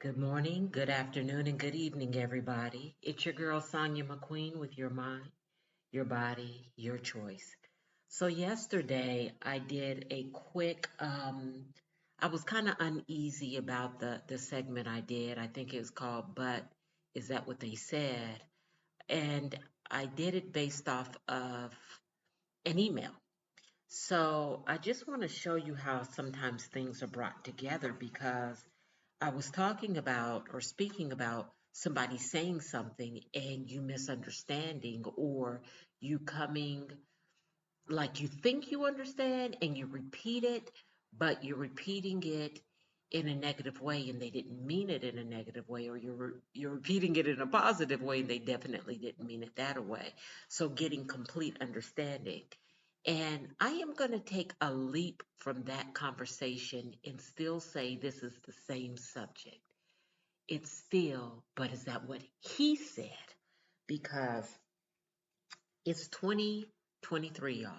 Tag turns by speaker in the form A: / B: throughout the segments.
A: Good morning, good afternoon, and good evening, everybody. It's your girl, Sonia McQueen, with your mind, your body, your choice. So, yesterday I did a quick, I was kind of uneasy about the segment I did. I think it was called But Is That What They Said? And I did it based off of an email. So, I just want to show you how sometimes things are brought together because I was talking about or speaking about somebody saying something and you misunderstanding, or you coming like you think you understand and you repeat it, but you're repeating it in a negative way and they didn't mean it in a negative way, or you're repeating it in a positive way and they definitely didn't mean it that way. So getting complete understanding. And I am going to take a leap from that conversation and still say this is the same subject. It's still, but is that what he said? Because it's 2023, y'all.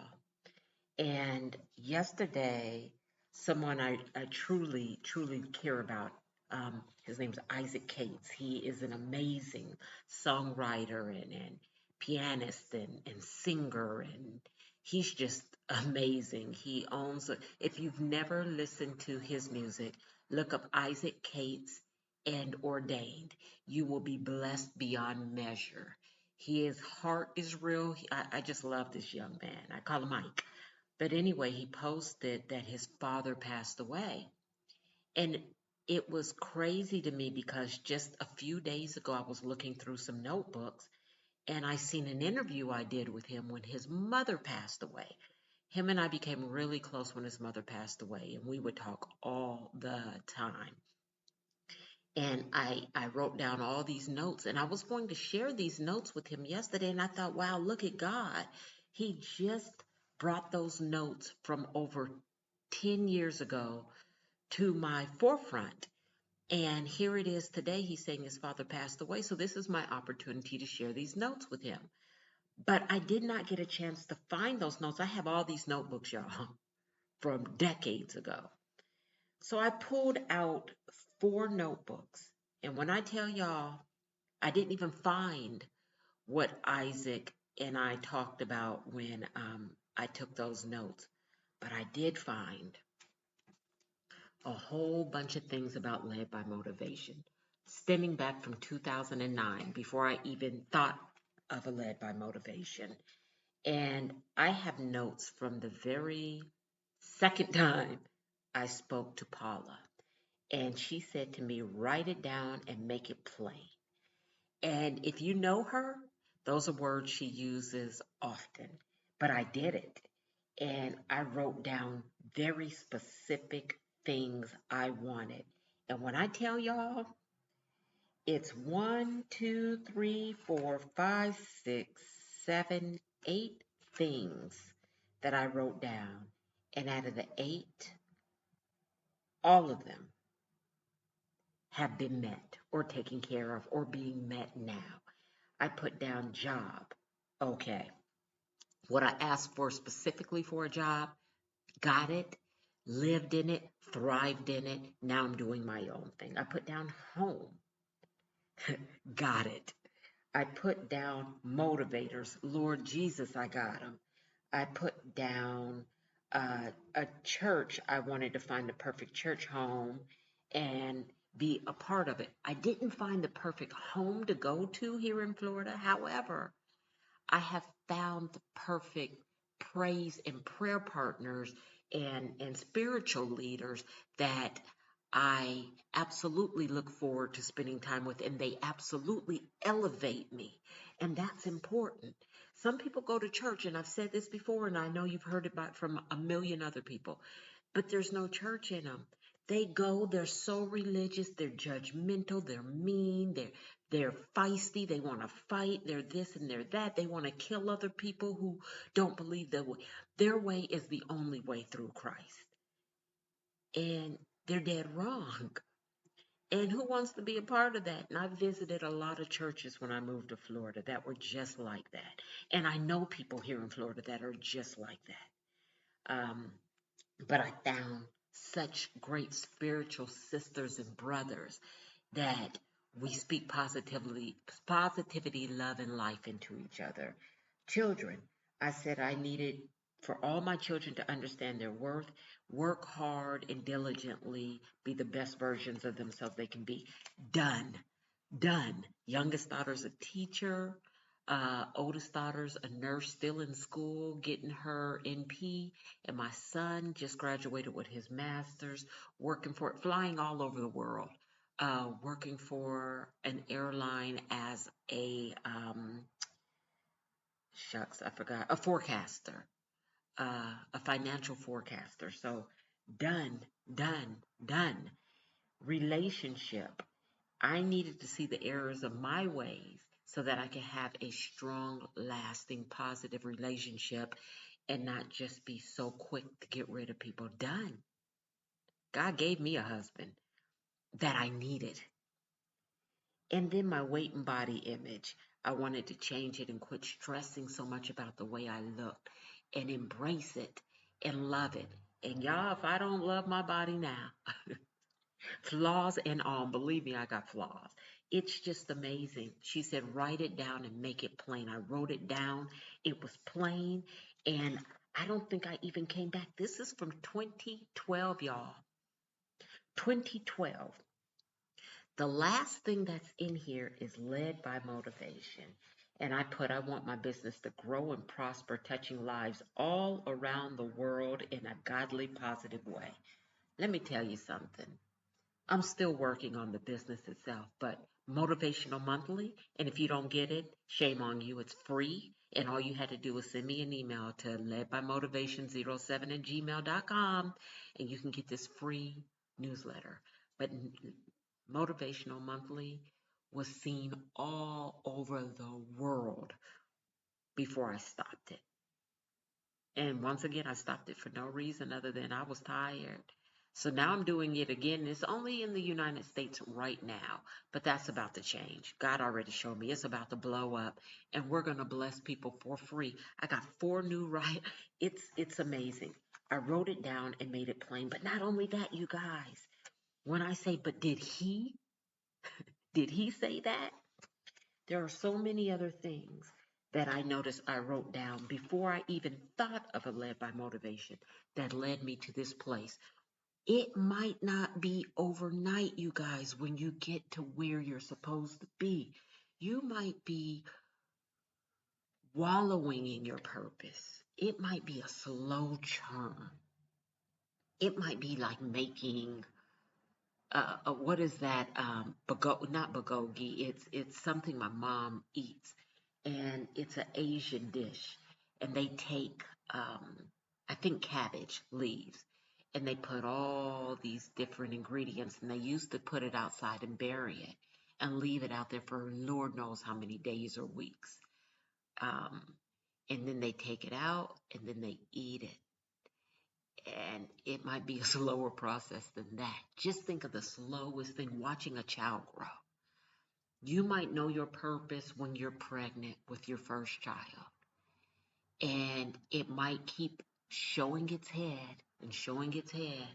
A: And yesterday, someone I truly, truly care about, his name's Isaac Cates. He is an amazing songwriter and pianist and singer, and he's just amazing. He owns, if you've never listened to his music, look up Isaac Cates and Ordained. You will be blessed beyond measure. His heart is real. I just love this young man. I call him Mike. But anyway, he posted that his father passed away. And it was crazy to me because just a few days ago, I was looking through some notebooks and I seen an interview I did with him when his mother passed away. Him and I became really close when his mother passed away, and we would talk all the time. And I wrote down all these notes, and I was going to share these notes with him yesterday. And I thought, wow, look at God. He just brought those notes from over 10 years ago to my forefront. And here it is today. He's saying his father passed away. So this is my opportunity to share these notes with him. But I did not get a chance to find those notes. I have all these notebooks, y'all, from decades ago. So I pulled out four notebooks. And when I tell y'all, I didn't even find what Isaac and I talked about when I took those notes. But I did find a whole bunch of things about Led by Motivation, stemming back from 2009, before I even thought of a Led by Motivation. And I have notes from the very second time I spoke to Paula. And she said to me, write it down and make it plain. And if you know her, those are words she uses often. But I did it. And I wrote down very specific things I wanted. And when I tell y'all, it's one, two, three, four, five, six, seven, 8 things that I wrote down. And out of the 8, all of them have been met or taken care of or being met now. I put down job. Okay. What I asked for specifically for a job, got it, lived in it, thrived in it. Now I'm doing my own thing. I put down home, got it. I put down motivators. Lord Jesus, I got them. I put down a church. I wanted to find the perfect church home and be a part of it. I didn't find the perfect home to go to here in Florida. However, I have found the perfect praise and prayer partners and spiritual leaders that I absolutely look forward to spending time with, and they absolutely elevate me. And that's important. Some people go to church, and I've said this before, and I know you've heard about from a million other people, but there's no church in them. They go, they're so religious, they're judgmental, they're mean, they're feisty, they want to fight, they're this and they're that. They want to kill other people who don't believe their way is the only way through Christ. And they're dead wrong. And who wants to be a part of that? And I visited a lot of churches when I moved to Florida that were just like that. And I know people here in Florida that are just like that. But I found such great spiritual sisters and brothers that we speak positivity, love, and life into each other. Children, I said I needed for all my children to understand their worth, work hard and diligently, be the best versions of themselves they can be. Done. Done. Youngest daughter's a teacher. Oldest daughter's a nurse still in school getting her NP. And my son just graduated with his master's, working for it, flying all over the world, working for an airline as shucks, I forgot, a forecaster, a financial forecaster. So done, done, done. Relationship. I needed to see the errors of my ways so that I could have a strong, lasting, positive relationship and not just be so quick to get rid of people. Done. God gave me a husband that I needed. And then my weight and body image. I wanted to change it and quit stressing so much about the way I looked and embrace it and love it. And y'all, if I don't love my body now, flaws and all, believe me, I got flaws. It's just amazing. She said, write it down and make it plain. I wrote it down. It was plain. And I don't think I even came back. This is from 2012, y'all. 2012. The last thing that's in here is led by motivation. And I want my business to grow and prosper, touching lives all around the world in a godly, positive way. Let me tell you something. I'm still working on the business itself, but Motivational Monthly, and if you don't get it, shame on you. It's free, and all you had to do was send me an email to ledbymotivation07@gmail.com, and you can get this free newsletter. But Motivational Monthly was seen all over the world before I stopped it. And once again, I stopped it for no reason other than I was tired. So now I'm doing it again. It's only in the United States right now, but that's about to change. God already showed me it's about to blow up, and we're going to bless people for free. I got 4 new right. It's amazing. I wrote it down and made it plain. But not only that, you guys, when I say, but did he say that? There are so many other things that I noticed I wrote down before I even thought of a led by motivation that led me to this place. It might not be overnight, you guys, when you get to where you're supposed to be. You might be wallowing in your purpose. It might be a slow churn. It might be like making what is that? Not bulgogi. It's something my mom eats, and it's an Asian dish. And they take, I think, cabbage leaves, and they put all these different ingredients, and they used to put it outside and bury it, and leave it out there for Lord knows how many days or weeks. Um, and then they take it out, and then they eat it, and it might be a slower process than that. Just think of the slowest thing, watching a child grow. You might know your purpose when you're pregnant with your first child, and it might keep showing its head and showing its head,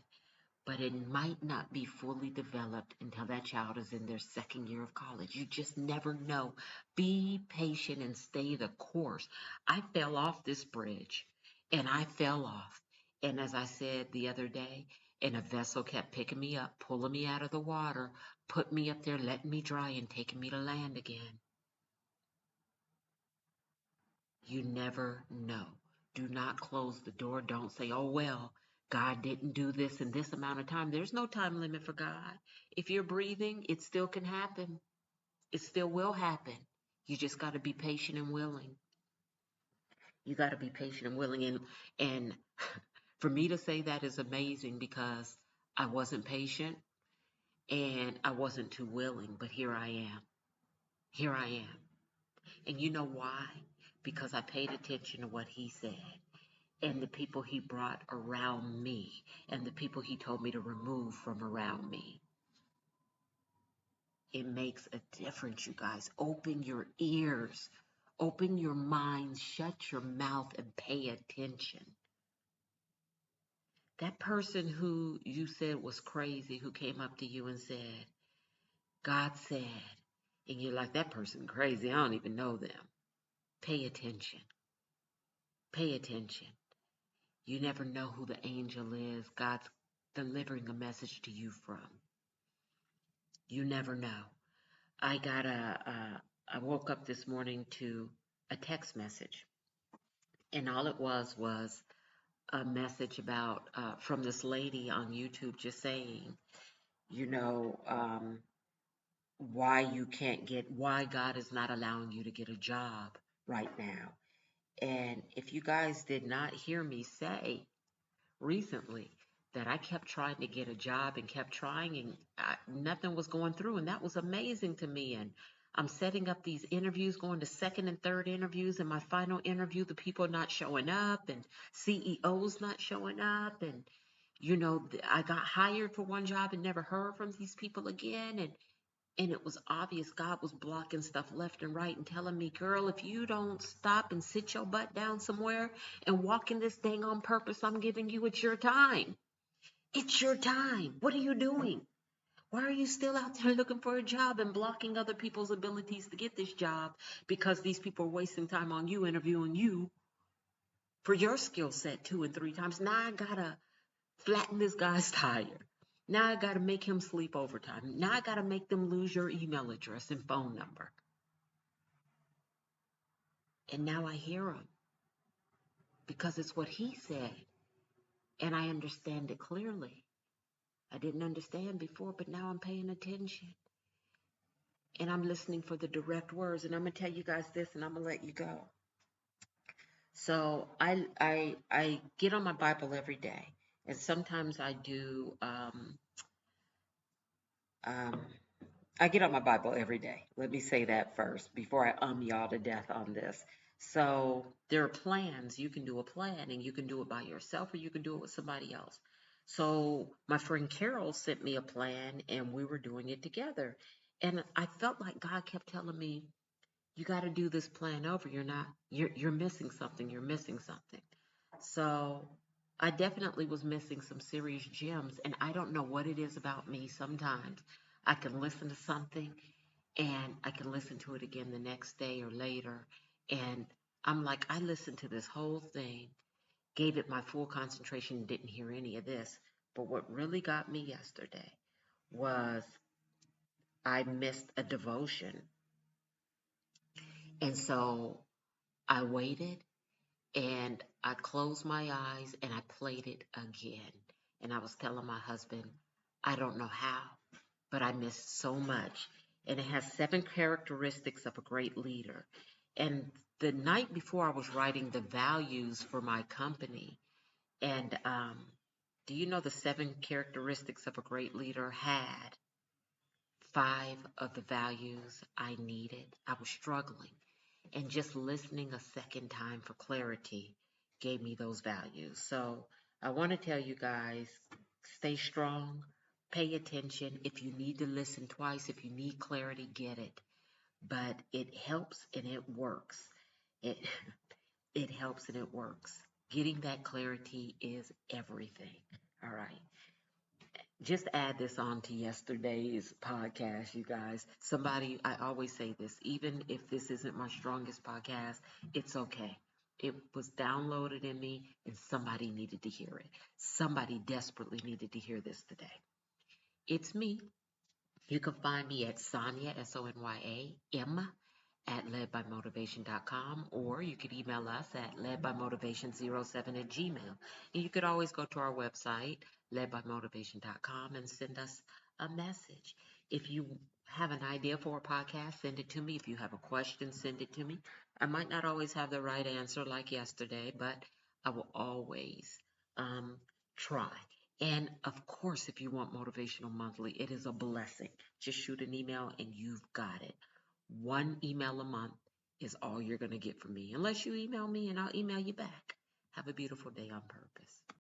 A: but it might not be fully developed until that child is in their second year of college. You just never know. Be patient and stay the course. I fell off this bridge, and I fell off. And as I said the other day, and a vessel kept picking me up, pulling me out of the water, put me up there, letting me dry, and taking me to land again. You never know. Do not close the door. Don't say, oh, well, God didn't do this in this amount of time. There's no time limit for God. If you're breathing, it still can happen. It still will happen. You just got to be patient and willing. You got to be patient and willing. And for me to say that is amazing because I wasn't patient and I wasn't too willing. But here I am. Here I am. And you know why? Because I paid attention to what he said, and the people he brought around me, and the people he told me to remove from around me. It makes a difference, you guys. Open your ears, open your mind, shut your mouth, and pay attention. That person who you said was crazy, who came up to you and said, God said, and you're like, that person crazy. I don't even know them. Pay attention. Pay attention. You never know who the angel is God's delivering a message to you from. You never know. I woke up this morning to a text message, and all it was a message about from this lady on YouTube just saying, you know, why God is not allowing you to get a job right now. And if you guys did not hear me say recently that I kept trying to get a job and kept trying and nothing was going through, and that was amazing to me. And I'm setting up these interviews, going to second and third interviews, and my final interview, the people not showing up and CEOs not showing up. And, I got hired for one job and never heard from these people again. And it was obvious God was blocking stuff left and right and telling me, girl, if you don't stop and sit your butt down somewhere and walk in this thing on purpose I'm giving you, it's your time. It's your time. What are you doing? Why are you still out there looking for a job and blocking other people's abilities to get this job because these people are wasting time on you, interviewing you for your skill set 2 and 3 times? Now I gotta flatten this guy's tire. Now I got to make him sleep overtime. Now I got to make them lose your email address and phone number. And now I hear him because it's what he said. And I understand it clearly. I didn't understand before, but now I'm paying attention. And I'm listening for the direct words. And I'm going to tell you guys this and I'm going to let you go. So I get on my Bible every day. And sometimes I do um, I get on my Bible every day. Let me say that first before I y'all to death on this. So there are plans. You can do a plan and you can do it by yourself or you can do it with somebody else. So my friend Carol sent me a plan and we were doing it together. And I felt like God kept telling me, you got to do this plan over. You're missing something. You're missing something. So I definitely was missing some serious gems. And I don't know what it is about me. Sometimes I can listen to something and I can listen to it again the next day or later. And I'm like, I listened to this whole thing, gave it my full concentration, didn't hear any of this. But what really got me yesterday was I missed a devotion. And so I waited and I closed my eyes and I played it again. And I was telling my husband, I don't know how, but I missed so much. And it has 7 characteristics of a great leader. And the night before, I was writing the values for my company. And do you know the 7 characteristics of a great leader had 5 of the values I needed? I was struggling. And just listening a second time for clarity gave me those values. So I want to tell you guys, stay strong, pay attention. If you need to listen twice, if you need clarity, get it. But it helps and it works. It it helps and it works. Getting that clarity is everything. All right. Just add this on to yesterday's podcast, you guys. I always say this, even if this isn't my strongest podcast, it's okay. It was downloaded in me and somebody needed to hear it. Somebody desperately needed to hear this today. It's me. You can find me at Sonya, SONYA, at ledbymotivation.com, or you could email us at ledbymotivation07@gmail. And you could always go to our website, ledbymotivation.com, and send us a message. If you have an idea for a podcast, send it to me. If you have a question, send it to me. I might not always have the right answer like yesterday, but I will always try. And of course, if you want Motivational Monthly, it is a blessing. Just shoot an email and you've got it. 1 email a month is all you're going to get from me, unless you email me and I'll email you back. Have a beautiful day on purpose.